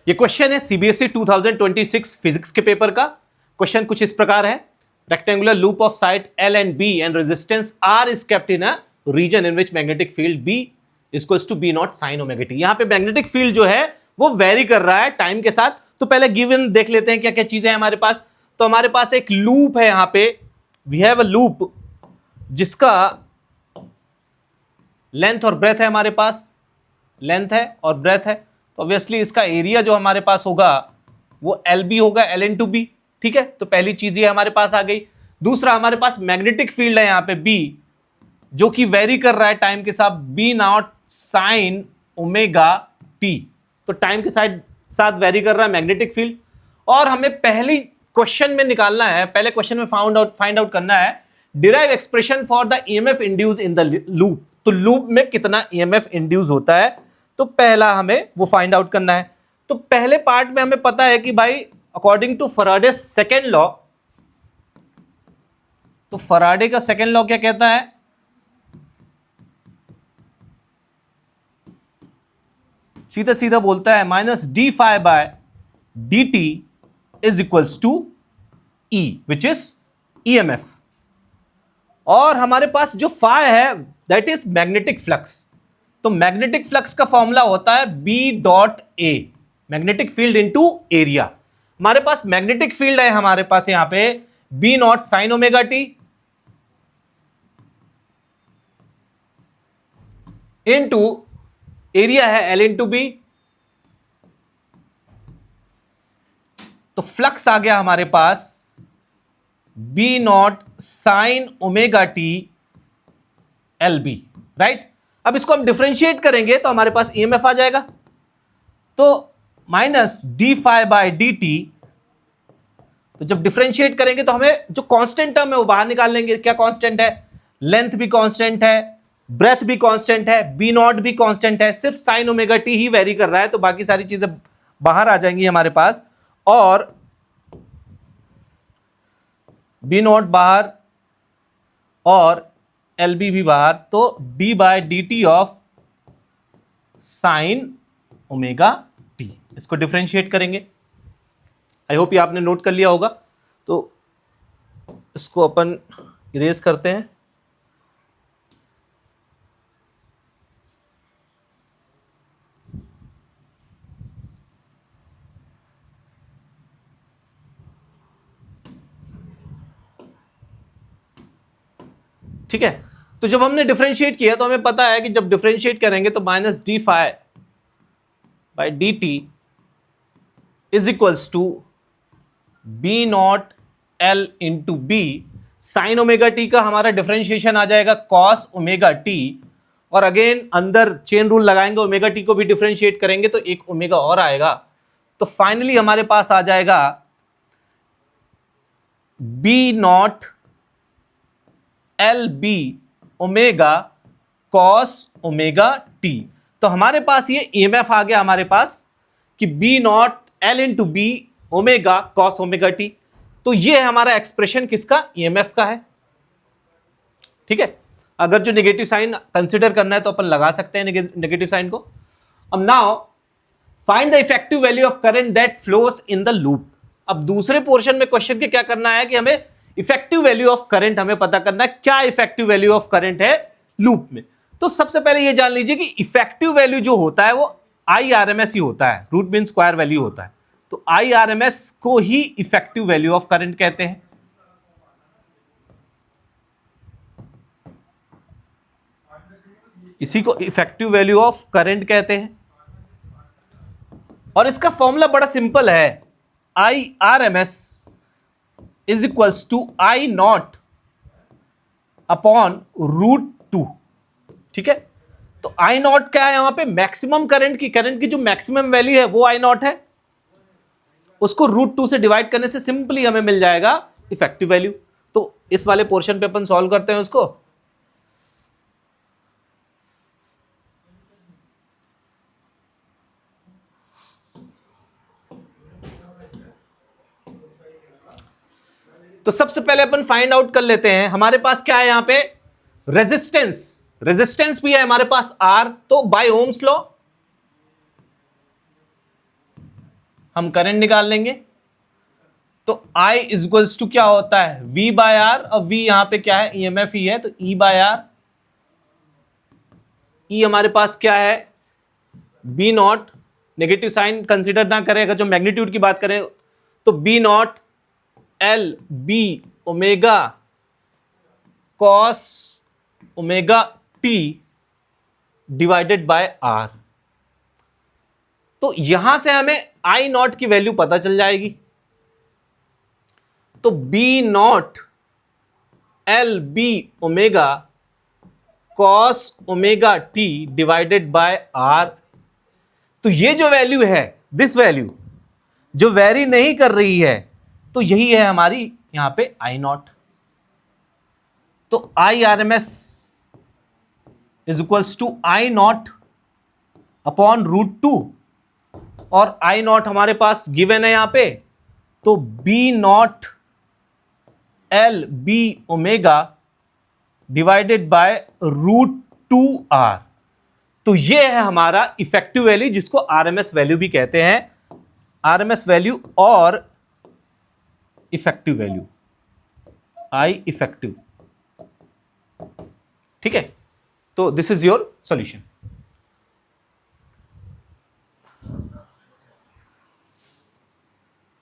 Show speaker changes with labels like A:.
A: ये क्वेश्चन है CBSE 2026 physics के पेपर का। क्वेश्चन कुछ इस प्रकार है, rectangular loop of side L and B and resistance R is kept in a region in which magnetic field B equals to B naught sin omega t। यहाँ पे magnetic field जो है वो वेरी कर रहा है टाइम के साथ। तो पहले गिवन देख लेते हैं क्या क्या चीजें हैं हमारे पास। तो हमारे पास एक लूप है, यहाँ पे वी हैव अ लूप जिसका लेंथ और ब्रेथ है, हमारे पास लेंथ है और ब्रेथ है। तो ऑब्वियसली इसका एरिया जो हमारे पास होगा वो LB होगा, L into B। ठीक है, तो पहली चीज ये हमारे पास आ गई। दूसरा हमारे पास मैग्नेटिक फील्ड है यहाँ पे B, जो कि वेरी कर रहा है टाइम के साथ, B not sine omega T। तो टाइम के साथ वेरी कर रहा है मैग्नेटिक फील्ड। और हमें पहली क्वेश्चन में निकालना है, पहले क्वेश्चन में फाइंड आउट करना है derive expression for the EMF induce in the loop. तो लूप में कितना EMF इंड्यूस होता है, तो पहला हमें वो फाइंड आउट करना है। तो पहले पार्ट में हमें पता है कि भाई according to Faraday's second law, तो फैराडे का सेकेंड लॉ क्या कहता है, सीधा सीधा बोलता है minus d phi by d t is equals to e which is EMF। और हमारे पास जो फाई है दैट इज मैग्नेटिक फ्लक्स। तो मैग्नेटिक फ्लक्स का फॉर्मूला होता है B dot A, magnetic field into area. हमारे पास मैग्नेटिक फील्ड है हमारे पास यहां पे B not sign omega T into area है L इंटू B। तो फ्लक्स आ गया हमारे पास B not sign omega T LB, right. अब इसको हम डिफरेंशिएट करेंगे तो हमारे पास EMF आ जाएगा। तो minus d phi by d t, तो जब डिफरेंशिएट करेंगे तो हमें जो कांस्टेंट टर्म है वो बाहर निकाल लेंगे। क्या कांस्टेंट है, लेंथ भी कांस्टेंट है, ब्रेथ भी कांस्टेंट है, B नॉट भी कांस्टेंट है, सिर्फ साइन ओमेगा टी ही वेरी कर रहा है। तो बाकी सारी चीजें बाहर आ जाएंगी हमारे पास, और B नॉट बाहर और LB भी बाहर। तो d by d t of sine omega t, इसको डिफरेंशिएट करेंगे। आई होप ये आपने नोट कर लिया होगा। तो इसको अपन इरेज करते हैं। ठीक है, तो जब हमने डिफरेंशिएट किया तो हमें पता है कि जब डिफरेंशिएट करेंगे तो minus d phi by d t is equals to B not L into B। Sine omega t का हमारा डिफरेंशिएशन आ जाएगा कॉस ओमेगा टी, और अगेन अंदर चेन रूल लगाएंगे, ओमेगा टी को भी डिफरेंशिएट करेंगे तो एक ओमेगा और आएगा। तो फाइनली हमारे पास आ जाएगा B not LB omega cos omega T. तो हमारे पास ये EMF आ गया हमारे पास कि B not L into B omega cos omega T. तो ये है हमारा एक्सप्रेशन किसका, EMF का है। ठीक है, अगर जो नेगेटिव साइन कंसिडर करना है तो अपन लगा सकते हैं नेगेटिव साइन को। अब now find the effective value of current that flows in the loop. अब दूसरे पोर्शन में क्वेश्चन के क्या करना है कि हमें इफेक्टिव वैल्यू ऑफ करंट हमें पता करना है, क्या इफेक्टिव वैल्यू ऑफ करंट है लूप में। तो सबसे पहले ये जान लीजिए कि इफेक्टिव वैल्यू जो होता है वो IRMS ही होता है, रूट मीन स्क्वायर वैल्यू होता है। तो IRMS को ही इफेक्टिव वैल्यू ऑफ करंट कहते हैं। इसी को इफेक्टिव वैल्यू ऑफ करंट कहते हैं। और इसका फॉर्मूला बड़ा सिंपल है, IRMS is equals to I not upon root 2। ठीक है, तो I नॉट क्या है, यहां पे मैक्सिमम करंट की जो मैक्सिमम वैल्यू है वो I नॉट है, उसको रूट 2 से डिवाइड करने से सिंपली हमें मिल जाएगा इफेक्टिव वैल्यू। तो इस वाले पोर्शन पे अपन सॉल्व करते हैं उसको। तो सबसे पहले अपन फाइंड आउट कर लेते हैं, हमारे पास क्या है यहां पे, रेजिस्टेंस भी है हमारे पास R। तो बाय ओम्स लॉ हम करंट निकाल लेंगे। तो I इज इक्वल्स टू क्या होता है, V बाय आर। अब V यहां पे क्या है, EMF ही है, तो E बाय आर। E हमारे पास क्या है, B not, negative sign consider ना करें, अगर जो मैग्नीट्यूड की बात करें तो B naught L B omega cos omega T divided by R. तो यहां से हमें I नॉट की वैल्यू पता चल जाएगी। तो B naught L B omega cos omega T divided by R. तो ये जो वैल्यू है, दिस वैल्यू जो वेरी नहीं कर रही है, तो यही है हमारी यहां पे I नॉट। तो I R M S is equals to I not upon √2, और I नॉट हमारे पास गिवन है यहां पे, तो B naught L B omega divided by √2R। तो ये है हमारा इफेक्टिव वैल्यू, जिसको आरएमएस वैल्यू भी कहते हैं, आरएमएस वैल्यू और इफेक्टिव वैल्यू, आई इफेक्टिव। ठीक है, तो दिस इज योर सॉल्यूशन।